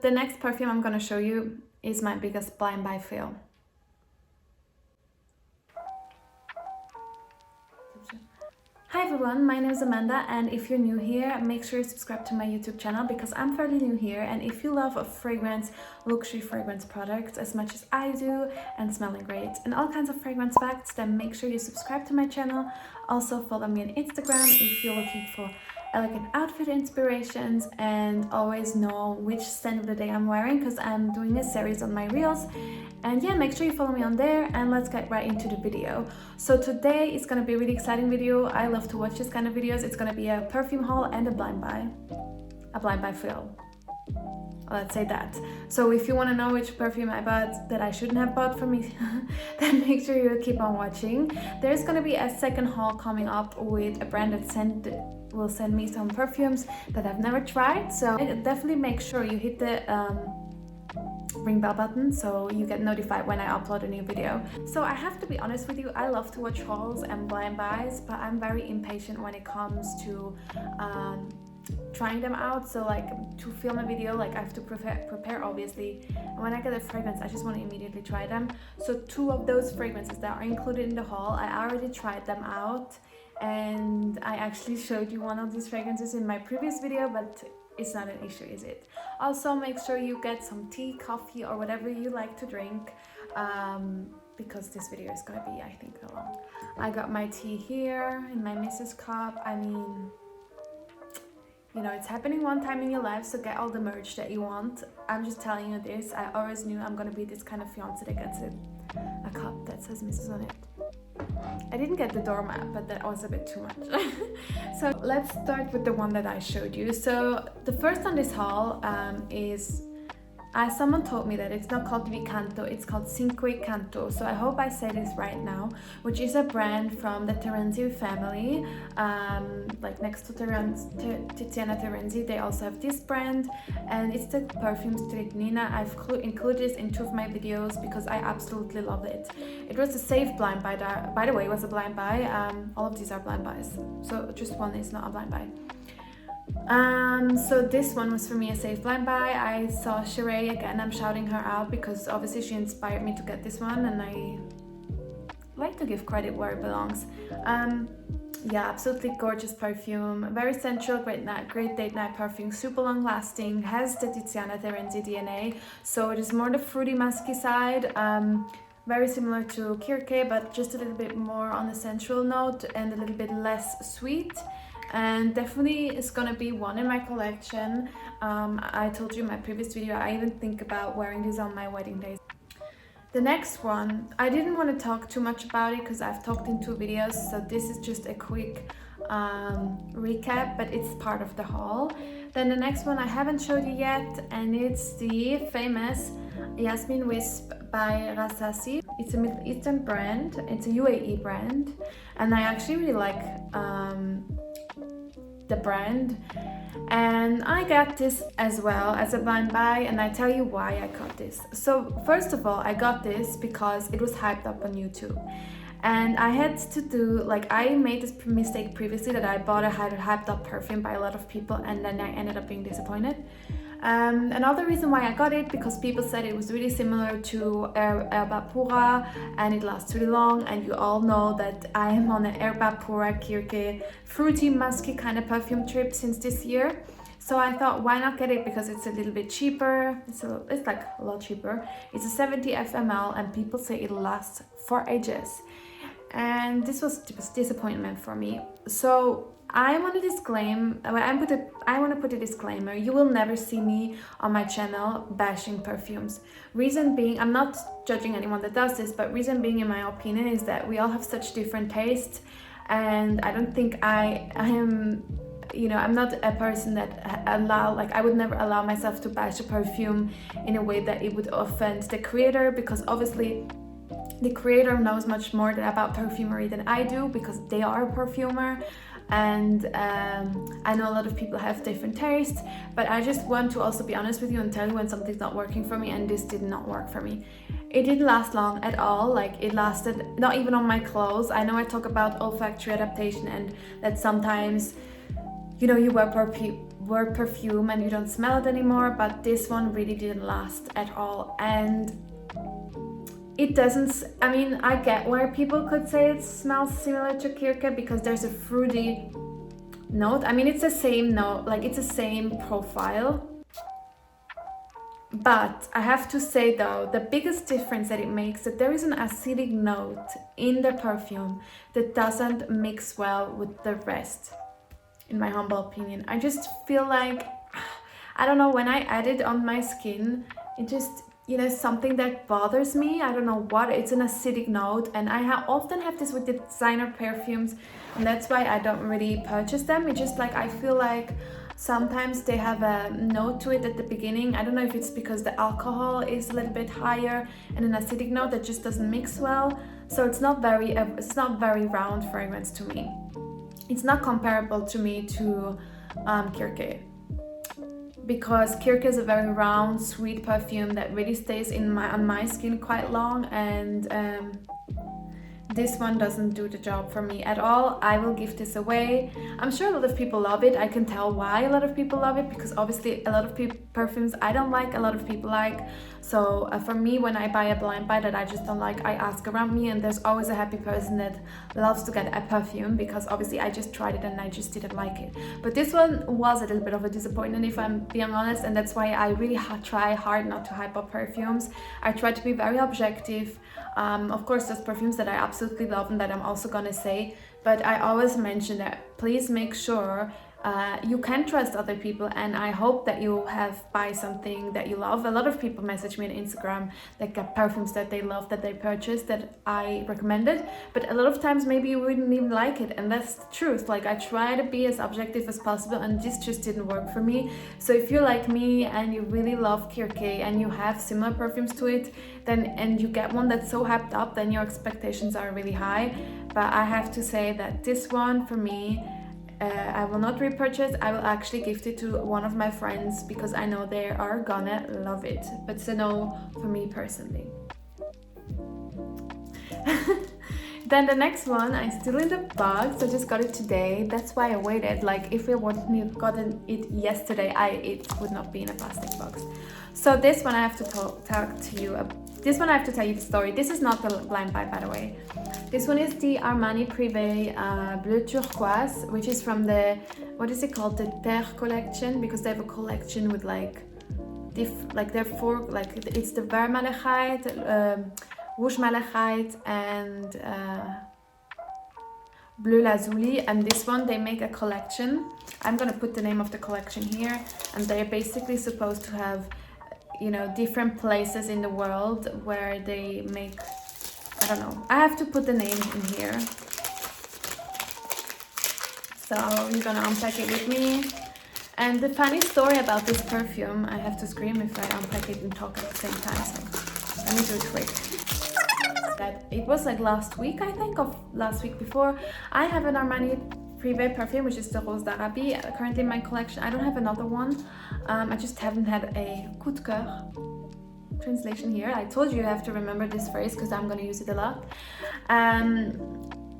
the next perfume I'm gonna show you is my biggest blind buy fail. Hi everyone, my name is Amanda, and if you're new here, make sure you subscribe to my YouTube channel because I'm fairly new here, and if you love luxury fragrance products as much as I do, and smelling great and all kinds of fragrance facts, then make sure you subscribe to my channel. Also follow me on Instagram if you're looking for elegant outfit inspirations and always know which scent of the day I'm wearing, because I'm doing a series on my reels. And yeah, make sure you follow me on there, and let's get right into the video. So today is gonna be a really exciting video. I love to watch this kind of videos. It's gonna be a perfume haul and a blind buy fail. Let's say that. So if you want to know which perfume I bought that I shouldn't have bought for me, then make sure you keep on watching. There's gonna be a second haul coming up with a brand that will send me some perfumes that I've never tried. So definitely make sure you hit the ring bell button so you get notified when I upload a new video. So I have to be honest with you, I love to watch hauls and blind buys, but I'm very impatient when it comes to trying them out. So like to film a video, like I have to prepare obviously, and when I get a fragrance I just want to immediately try them. So two of those fragrances that are included in the haul, I already tried them out, and I actually showed you one of these fragrances in my previous video, but it's not an issue, is it? Also make sure you get some tea, coffee, or whatever you like to drink, because this video is gonna be, I think, long. I got my tea here in my Mrs. cup. I mean, you know, it's happening one time in your life, so get all the merch that you want. I'm just telling you this. I always knew I'm gonna be this kind of fiance that gets a cup that says Mrs. on it. I didn't get the doormat, but that was a bit too much. So let's start with the one that I showed you. So the first on this haul is, someone told me that it's not called VCanto, it's called Cinquecanto. So I hope I say this right now, which is a brand from the Terenzi family. Like next to Tiziana Terenzi, they also have this brand, and it's the perfume Strcnina. I've included this in two of my videos because I absolutely love it. It was a safe blind buy. By the way, it was a blind buy. All of these are blind buys, so just one is not a blind buy. So this one was for me a safe blind buy. I saw Cherayes again. I'm shouting her out because obviously she inspired me to get this one, and I like to give credit where it belongs. Yeah, absolutely gorgeous perfume, very sensual, great date night perfume, super long lasting, has the Tiziana Terenzi DNA, so it is more the fruity musky side. Very similar to Kirke, but just a little bit more on the sensual note and a little bit less sweet. And definitely it's gonna be one in my collection. I told you in my previous video, I even think about wearing this on my wedding day. The next one, I didn't want to talk too much about it because I've talked in two videos, so this is just a quick recap, but it's part of the haul. Then the next one I haven't showed you yet, and it's the famous Jasmine Wisp by Rasasi. It's a Middle Eastern brand, it's a UAE brand, and I actually really like the brand, and I got this as well as a blind buy, and I tell you why I got this. So first of all, I got this because it was hyped up on YouTube, and I had to do, like, I made this mistake previously that I bought a hyped up perfume by a lot of people, and then I ended up being disappointed. Another reason why I got it, because people said it was really similar to Erba Pura and it lasts really long, and you all know that I am on an Erba Pura Kirke fruity musky kind of perfume trip since this year. So I thought, why not get it, because it's a little bit cheaper. It's like a lot cheaper. It's a 70 ml, and people say it lasts for ages. And this was disappointment for me. So I want to put a disclaimer. You will never see me on my channel bashing perfumes. Reason being, I'm not judging anyone that does this, but reason being, in my opinion, is that we all have such different tastes, and I don't think I am, you know, I'm not a person that I would never allow myself to bash a perfume in a way that it would offend the creator, because obviously the creator knows much more about perfumery than I do, because they are a perfumer. And I know a lot of people have different tastes, but I just want to also be honest with you and tell you when something's not working for me, and this did not work for me. It didn't last long at all. Like, it lasted not even on my clothes. I know I talk about olfactory adaptation and that sometimes, you know, you wear were perfume and you don't smell it anymore, but this one really didn't last at all. And it doesn't, I mean, I get where people could say it smells similar to Kirke because there's a fruity note. I mean, it's the same note, like it's the same profile. But I have to say though, the biggest difference that it makes that there is an acidic note in the perfume that doesn't mix well with the rest, in my humble opinion. I just feel like, I don't know, when I add it on my skin, it just, you know, something that bothers me. I don't know what, it's an acidic note, and I often have this with the designer perfumes, and that's why I don't really purchase them. It's just like, I feel like sometimes they have a note to it at the beginning. I don't know if it's because the alcohol is a little bit higher and an acidic note that just doesn't mix well. So it's not very round fragrance to me. It's not comparable to me to Kirke, because Kirke is a very round, sweet perfume that really stays on my skin quite long, and this one doesn't do the job for me at all. I will give this away. I'm sure a lot of people love it. I can tell why a lot of people love it, because obviously a lot of perfumes I don't like, a lot of people like. So for me, when I buy a blind buy that I just don't like, I ask around me, and there's always a happy person that loves to get a perfume, because obviously I just tried it and I just didn't like it. But this one was a little bit of a disappointment, if I'm being honest, and that's why I really try hard not to hype up perfumes. I try to be very objective. Of course, there's perfumes that I absolutely love and that I'm also gonna say, but I always mention that please make sure you can trust other people, and I hope that you buy something that you love. A lot of people message me on Instagram that get perfumes that they love, that they purchased, that I recommended, but a lot of times maybe you wouldn't even like it, and that's the truth. Like, I try to be as objective as possible, and this just didn't work for me. So if you're like me and you really love Kirke and you have similar perfumes to it, then and you get one that's so hyped up, then your expectations are really high. But I have to say that this one for me, I will not repurchase. I will actually gift it to one of my friends because I know they are gonna love it. But it's a no for me personally. Then the next one, I'm still in the box. I just got it today. That's why I waited. Like, if I wouldn't have gotten it yesterday, it would not be in a plastic box. So this one I have to talk to you about. This one I have to tell you the story. This is not the blind buy, by the way. This one is the Armani Privé Bleu Turquoise, which is from the, what is it called? The Terre collection, because they have a collection with they're four, like it's the Vert Malachite, Rouge Malachite, and Bleu Lazuli. And this one, they make a collection. I'm gonna put the name of the collection here, and they're basically supposed to have, you know, different places in the world where they make, I don't know, I have to put the name in here. So you're gonna unpack it with me. And the funny story about this perfume, I have to scream if I unpack it and talk at the same time, so let me do it quick. That it was like last week, I think, or last week before. I have an Armani Privé perfume, which is the Rose d'Arabie, currently in my collection. I don't have another one. I just haven't had a coup de cœur translation here. I told you have to remember this phrase because I'm going to use it a lot.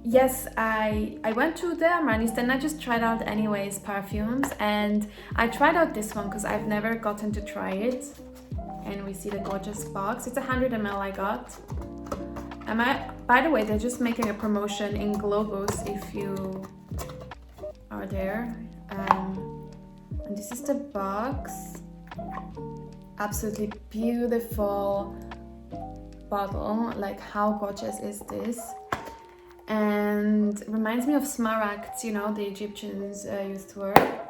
Yes, I went to the Armani's, then I just tried out anyways perfumes, and I tried out this one because I've never gotten to try it. And we see the gorgeous box. It's 100 ml I got. By the way, they're just making a promotion in Globus if you are there. And this is the box. Absolutely beautiful bottle. Like, how gorgeous is this? And reminds me of smaragds, you know, the Egyptians used to wear.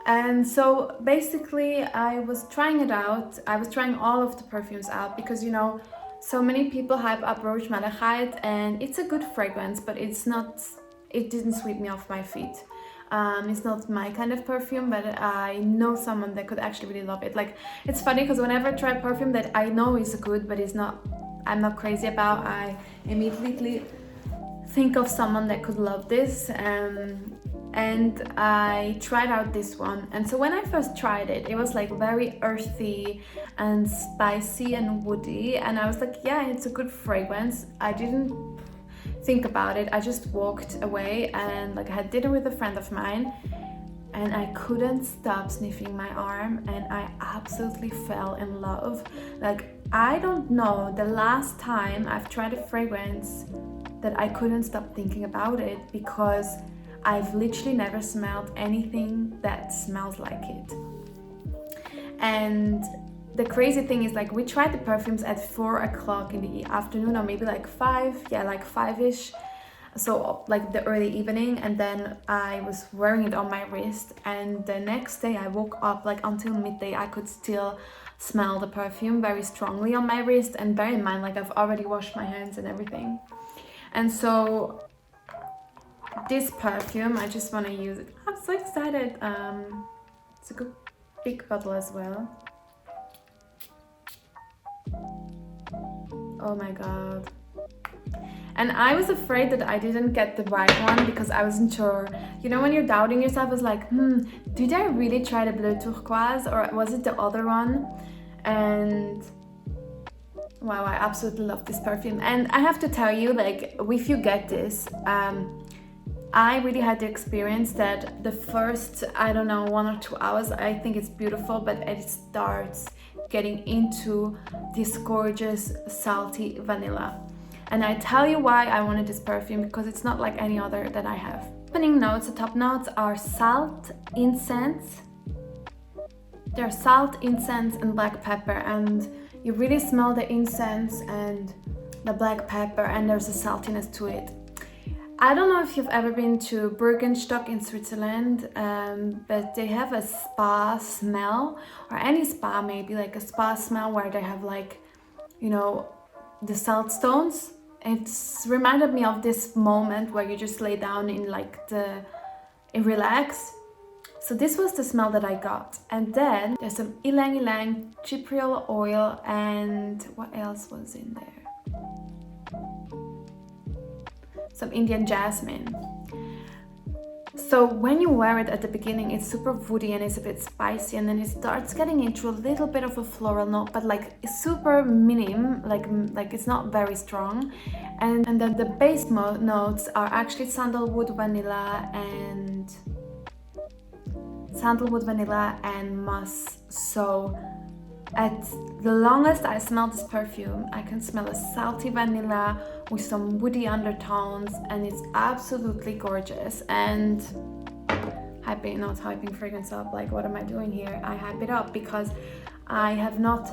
And so basically I was trying it out. I was trying all of the perfumes out because, you know, so many people hype up Rouge Malachite, and it's a good fragrance, but it didn't sweep me off my feet. It's not my kind of perfume, but I know someone that could actually really love it. Like, it's funny because whenever I try a perfume that I know is good, but I'm not crazy about, I immediately think of someone that could love this. And I tried out this one, and so when I first tried it, it was like very earthy and spicy and woody, and I was like, yeah, it's a good fragrance. I didn't think about it. I just walked away, and like I had dinner with a friend of mine, and I couldn't stop sniffing my arm, and I absolutely fell in love. Like, I don't know the last time I've tried a fragrance that I couldn't stop thinking about it, because I've literally never smelled anything that smells like it. And the crazy thing is, like, we tried the perfumes at 4 o'clock in the afternoon, or maybe like 5, yeah, like 5-ish, so like the early evening, and then I was wearing it on my wrist, and the next day I woke up, like until midday I could still smell the perfume very strongly on my wrist. And bear in mind, like, I've already washed my hands and everything. And so this perfume, I just want to use it. I'm so excited. It's a good big bottle as well. Oh my god. And I was afraid that I didn't get the right one, because I wasn't sure. You know, when you're doubting yourself, I was like, did I really try the Bleu Turquoise, or was it the other one? And wow, I absolutely love this perfume. And I have to tell you, like, if you get this, I really had the experience that the first, I don't know, 1 or 2 hours, I think it's beautiful, but it starts getting into this gorgeous salty vanilla. And I tell you why I wanted this perfume, because it's not like any other that I have. Opening notes, the top notes are salt, incense. They're salt, incense, and black pepper, and you really smell the incense and the black pepper, and there's a saltiness to it. I don't know if you've ever been to Bergenstock in Switzerland, but they have a spa smell, or any spa, maybe like a spa smell where they have, like, you know, the salt stones. It's reminded me of this moment where you just lay down in, like, and relax. So this was the smell that I got. And then there's some ylang ylang, chypriol oil, and what else was in there? Some Indian jasmine. So when you wear it at the beginning, it's super woody and it's a bit spicy, and then it starts getting into a little bit of a floral note, but like super minim, like it's not very strong. And then the base notes are actually sandalwood, vanilla, and musk. So at the longest I smell this perfume, I can smell a salty vanilla with some woody undertones, and it's absolutely gorgeous. And not hyping fragrance up, like, what am I doing here? I hype it up because I have not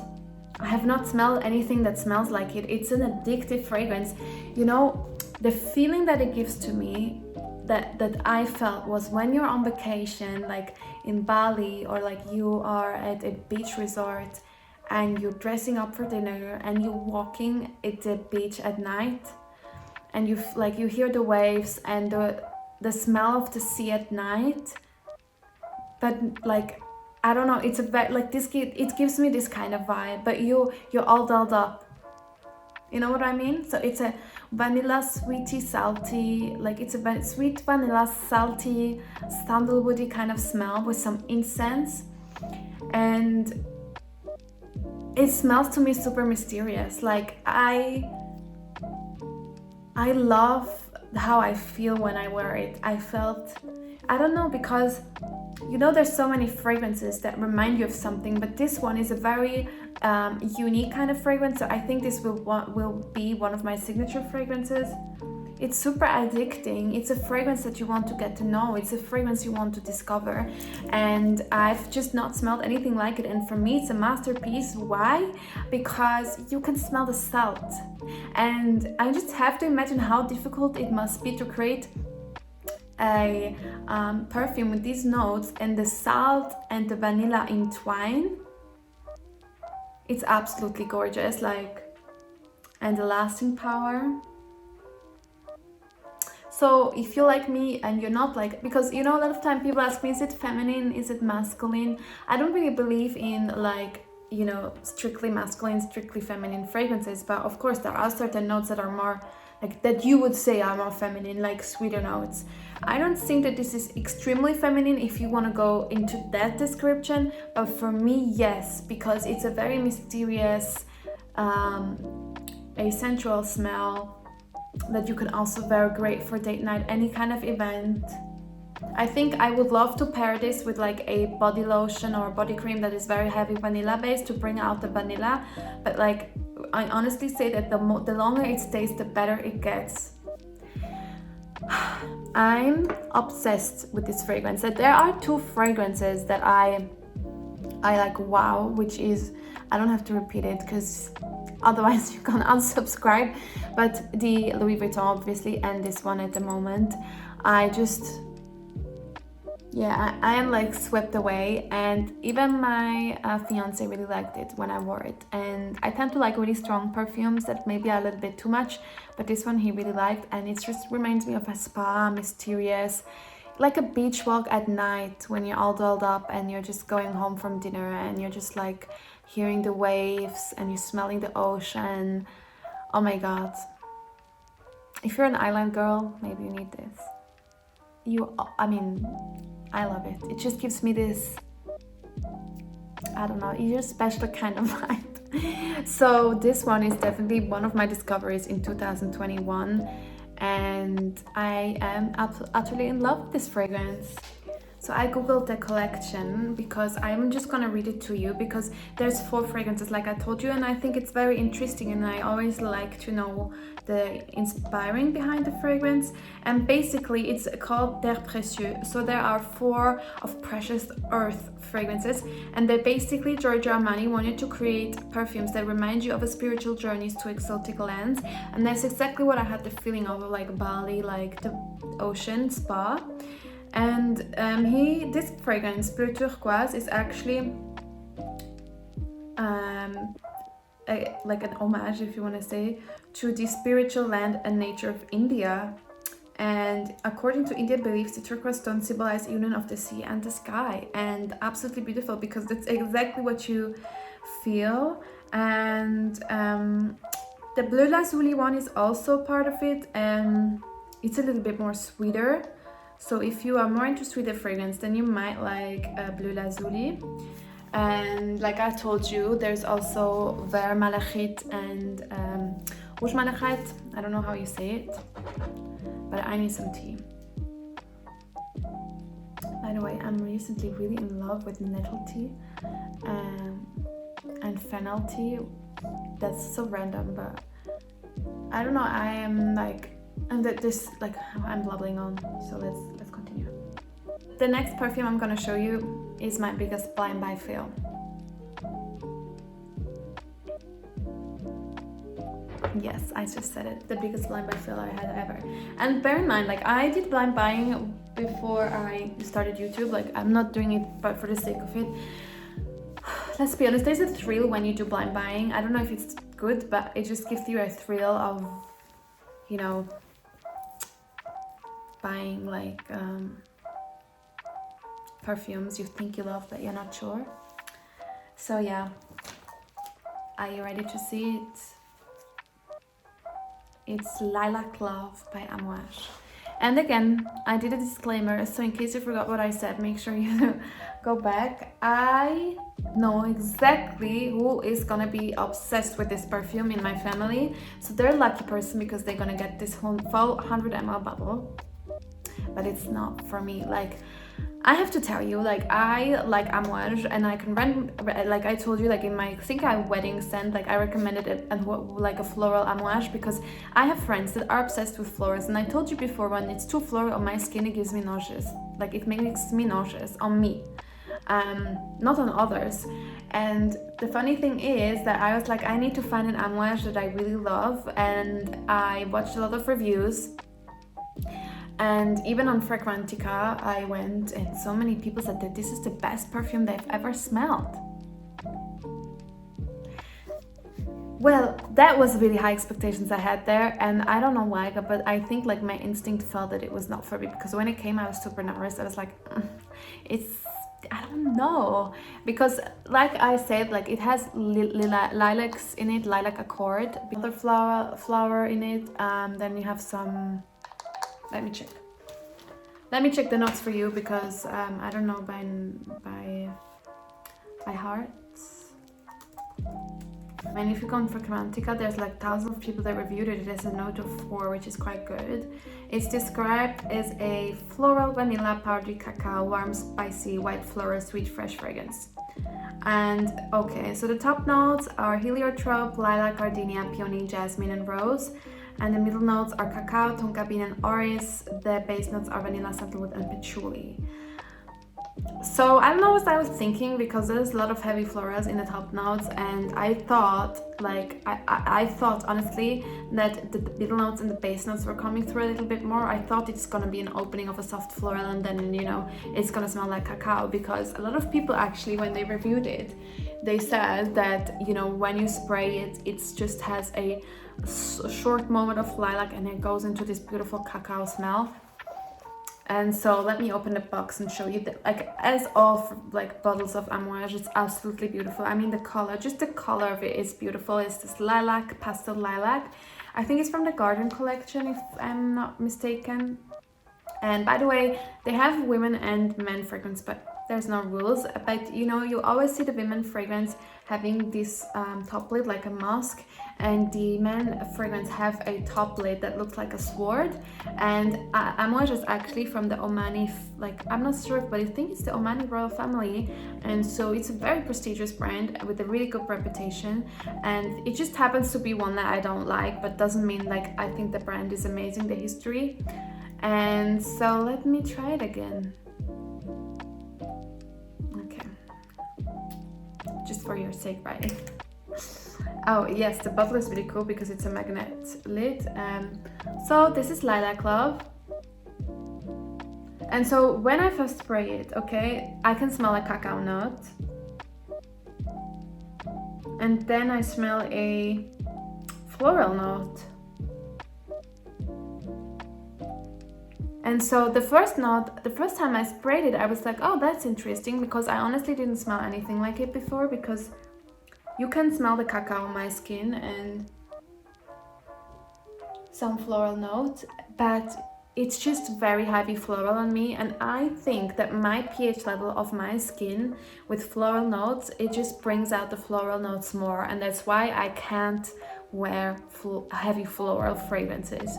smelled anything that smells like it. It's an addictive fragrance. You know, the feeling that it gives to me, that I felt, was when you're on vacation, like in Bali, or like you are at a beach resort and you're dressing up for dinner and you're walking at the beach at night, and you hear the waves and the smell of the sea at night. But like, I don't know, it's a bit like this, it gives me this kind of vibe, but you're all dolled up. You know what I mean? So it's a vanilla, sweety, salty, like it's a sweet vanilla, salty, sandalwoody kind of smell with some incense. And it smells to me super mysterious. Like, I love how I feel when I wear it. I don't know, because you know, there's so many fragrances that remind you of something, but this one is a very unique kind of fragrance. So I think this will be one of my signature fragrances. It's super addicting. It's a fragrance that you want to get to know. It's a fragrance you want to discover. And I've just not smelled anything like it. And for me, it's a masterpiece. Why? Because you can smell the salt. And I just have to imagine how difficult it must be to create a perfume with these notes, and the salt and the vanilla entwine. It's absolutely gorgeous, like, and the lasting power. So if you like me and you're not like, because you know, a lot of time people ask me, is it feminine, is it masculine? I don't really believe in, like, you know, strictly masculine, strictly feminine fragrances, but of course there are certain notes that are more like, that you would say are more feminine, like sweeter notes. I don't think that this is extremely feminine if you want to go into that description, but for me, yes, because it's a very mysterious, a sensual smell that you can also wear great for date night, any kind of event. I think I would love to pair this with like a body lotion or body cream that is very heavy vanilla based to bring out the vanilla, but like I honestly say that the longer it stays, the better it gets. I'm obsessed with this fragrance. There are two fragrances that I like, wow, which is, I don't have to repeat it because otherwise you can unsubscribe, but the Louis Vuitton obviously, and this one at the moment. I just, yeah, I am like swept away, and even my fiance really liked it when I wore it. And I tend to like really strong perfumes that maybe are a little bit too much, but this one he really liked, and it just reminds me of a spa, mysterious, like a beach walk at night when you're all dolled up and you're just going home from dinner and you're just like hearing the waves and you're smelling the ocean. Oh my god. If you're an island girl, maybe you need this. I mean, I love it. It just gives me this, I don't know, you're a special kind of vibe. So this one is definitely one of my discoveries in 2021, and I am utterly in love with this fragrance. So I googled the collection because I'm just gonna read it to you, because there's 4 fragrances like I told you, and I think it's very interesting, and I always like to know the inspiring behind the fragrance. And basically it's called Terre Précieux. So there are 4 of precious earth fragrances, and they basically, Giorgio Armani wanted to create perfumes that remind you of a spiritual journeys to exotic lands, and that's exactly what I had the feeling of, like Bali, like the ocean spa. And this fragrance, Bleu Turquoise, is actually like an homage, if you want to say, to the spiritual land and nature of India. And according to Indian beliefs, the turquoise stone symbolizes union of the sea and the sky, and absolutely beautiful because that's exactly what you feel. And the Bleu Lazuli one is also part of it, and it's a little bit more sweeter. So if you are more into sweeter fragrance, then you might like Bleu Lazuli. And like I told you, there's also Vert Malachite and Rouge Malachite. I don't know how you say it, but I need some tea. By the way, I'm recently really in love with nettle tea and fennel tea. That's so random, but I don't know, I am like, and this, like, I'm blabbling on, so let's continue. The next perfume I'm gonna show you is my biggest blind buy fail. Yes, I just said it, the biggest blind buy fail I had ever. And bear in mind, like, I did blind buying before I started YouTube. Like, I'm not doing it but for the sake of it. Let's be honest, there's a thrill when you do blind buying. I don't know if it's good, but it just gives you a thrill of, you know, buying like perfumes you think you love but you're not sure. So yeah, are you ready to see it? It's Lilac Love by Amouage. And again, I did a disclaimer, so in case you forgot what I said, make sure you go back. I know exactly who is gonna be obsessed with this perfume in my family, so they're a lucky person because they're gonna get this whole full 100 ml bottle. But it's not for me. Like, I have to tell you, like, I like Amouage, and I can like I told you, like in my, I think I wedding scent, like I recommended it, and like a floral Amouage, because I have friends that are obsessed with florals, and I told you before, when it's too floral on my skin, it gives me nauseous. Like, it makes me nauseous on me, not on others. And the funny thing is that I was like, I need to find an Amouage that I really love, and I watched a lot of reviews. And even on Fragrantica, I went, and so many people said that this is the best perfume they've ever smelled. Well, that was really high expectations I had there, and I don't know why, but I think like my instinct felt that it was not for me, because when it came, I was super nervous. I was like, I don't know, because like I said, like it has lilacs in it, lilac accord, other flower in it. Then you have some. Let me check the notes for you, because I don't know by heart. I mean, if you go on Fragrantica, there's like thousands of people that reviewed it. It has a note of 4, which is quite good. It's described as a floral, vanilla, powdery cacao, warm, spicy, white floral, sweet, fresh fragrance. And okay, so the top notes are heliotrope, lilac, gardenia, peony, jasmine, and rose. And the middle notes are cacao, tonka bean, and orris. The base notes are vanilla, sandalwood, and patchouli. So I don't know what I was thinking, because there's a lot of heavy florals in the top notes, and I thought, like, I thought honestly that the middle notes and the base notes were coming through a little bit more. I thought it's gonna be an opening of a soft floral, and then, you know, it's gonna smell like cacao, because a lot of people actually, when they reviewed it, they said that, you know, when you spray it, it just has a short moment of lilac and it goes into this beautiful cacao smell. And so let me open the box and show you that, like, as all like bottles of Amouage, it's absolutely beautiful. I mean, the color, just the color of it is beautiful. It's this lilac, pastel lilac. I think it's from the Garden collection, if I'm not mistaken. And by the way, they have women and men fragrance, but there's no rules. But you know, you always see the women fragrance having this top lid like a mask, and the men fragrance have a top lid that looks like a sword. And Amouage is actually from the Omani, like, I'm not sure, but I think it's the Omani royal family, and so it's a very prestigious brand with a really good reputation. And it just happens to be one that I don't like, but doesn't mean like I think the brand is amazing, the history. And so let me try it again. Okay, just for your sake, right? Oh yes, the bottle is really cool because it's a magnet lid. So this is Lilac Love. And so when I first spray it, okay, I can smell a cacao note. And then I smell a floral note. And so the first time I sprayed it, I was like, oh, that's interesting, because I honestly didn't smell anything like it before, because you can smell the cacao on my skin and some floral notes, but it's just very heavy floral on me. And I think that my pH level of my skin with floral notes, it just brings out the floral notes more. And that's why I can't wear heavy floral fragrances.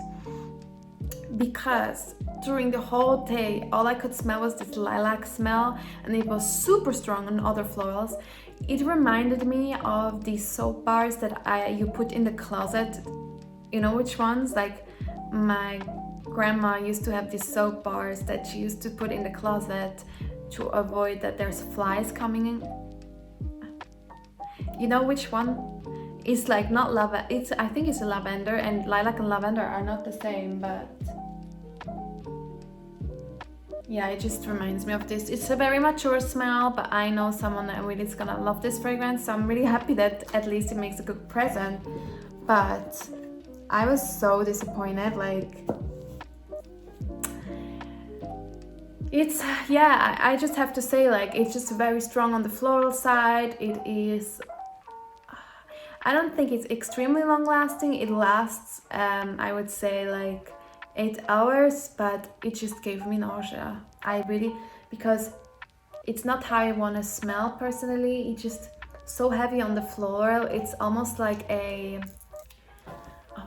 Because during the whole day, all I could smell was this lilac smell, and it was super strong on other florals. It reminded me of these soap bars that you put in the closet. You know which ones? Like, my grandma used to have these soap bars that she used to put in the closet to avoid that there's flies coming in. You know which one? It's like not lavender. I think it's a lavender, and lilac and lavender are not the same, but yeah, it just reminds me of this. It's a very mature smell, but I know someone that really is gonna love this fragrance, so I'm really happy that at least it makes a good present. But I was so disappointed. Like, it's, yeah, I just have to say, like, it's just very strong on the floral side. It is, I don't think it's extremely long lasting. It lasts, I would say, like 8 hours, but it just gave me nausea. Because it's not how I want to smell personally. It's just so heavy on the floral. It's almost like a,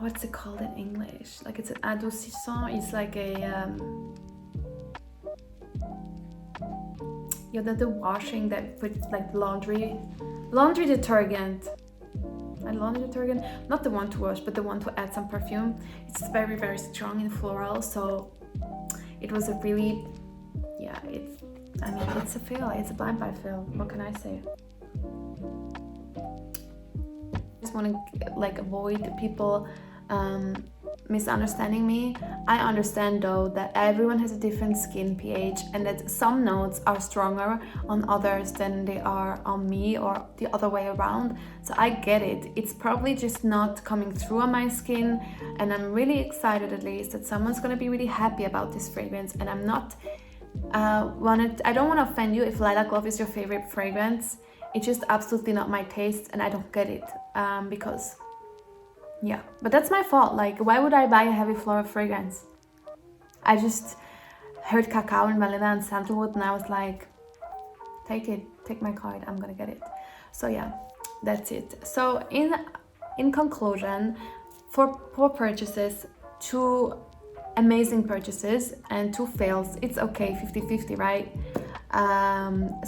what's it called in English? Like, it's an adoucissant. It's like a, you know, the washing that put like laundry detergent. A laundry detergent, not the one to wash, but the one to add some perfume. It's very, very strong in floral, so it was a really, yeah, I mean, it's a fail. It's a blind buy fail. What can I say? I just want to, like, avoid people misunderstanding me. I understand though that everyone has a different skin pH, and that some notes are stronger on others than they are on me, or the other way around. So I get it. It's probably just not coming through on my skin, and I'm really excited at least that someone's gonna be really happy about this fragrance. And I'm not I don't want to offend you if Lilac Love is your favorite fragrance. It's just absolutely not my taste, and I don't get it, because yeah, but that's my fault. Like, why would I buy a heavy floral fragrance? I just heard cacao and vanilla and sandalwood, and I was like, take my card, I'm gonna get it. So yeah, that's it. So in conclusion, for purchases, to amazing purchases and 2 fails. It's okay, 50-50, right?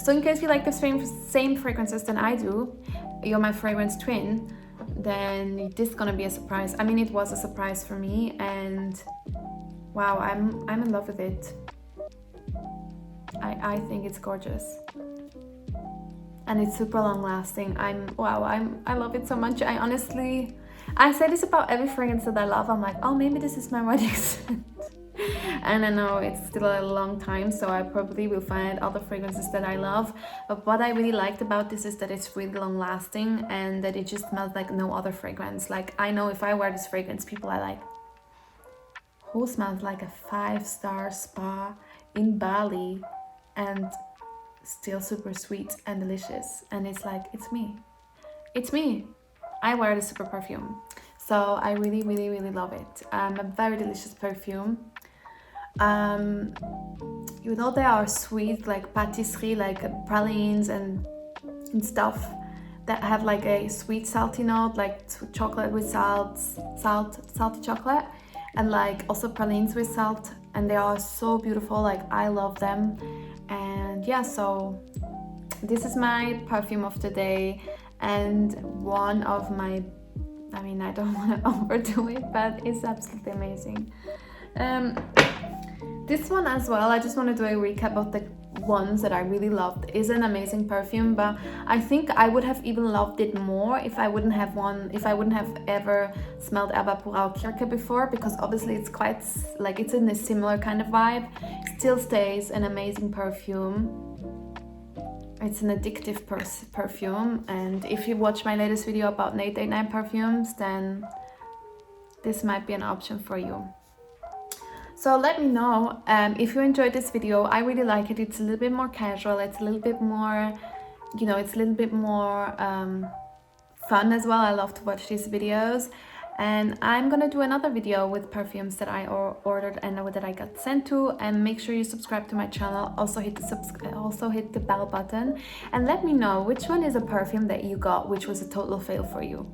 So in case you like the same fragrances than I do, you're my fragrance twin, then this is gonna be a surprise. I mean, it was a surprise for me, and wow, I'm in love with it. I think it's gorgeous, and it's super long lasting. I love it so much. I say this about every fragrance that I love. I'm like, oh, maybe this is my wedding scent. And I know it's still a long time, so I probably will find other fragrances that I love. But what I really liked about this is that it's really long lasting and that it just smells like no other fragrance. Like, I know if I wear this fragrance, people are like, who smells like a 5-star spa in Bali and still super sweet and delicious? And it's like, it's me. It's me. I wear the super perfume. So I really, really, really love it. A very delicious perfume. You know, they are sweet, like patisserie, like pralines and stuff that have like a sweet salty note, like chocolate with salty chocolate, and like also pralines with salt, and they are so beautiful. Like, I love them. And yeah, so this is my perfume of the day, and one of my, I mean, I don't want to overdo it, but it's absolutely amazing. This one as well, I just want to do a recap of the ones that I really loved. Is an amazing perfume, but I think I would have even loved it more if I wouldn't have ever smelled Erba Pura Kirke before, because obviously it's quite like, it's in a similar kind of vibe. Still stays an amazing perfume. It's an addictive perfume, and if you watch my latest video about 889 perfumes, then this might be an option for you. So let me know if you enjoyed this video. I really like it. It's a little bit more casual. It's a little bit more, you know, it's a little bit more fun as well. I love to watch these videos. And I'm gonna do another video with perfumes that I ordered and that I got sent to. And make sure you subscribe to my channel. Also hit the bell button, and let me know which one is a perfume that you got which was a total fail for you.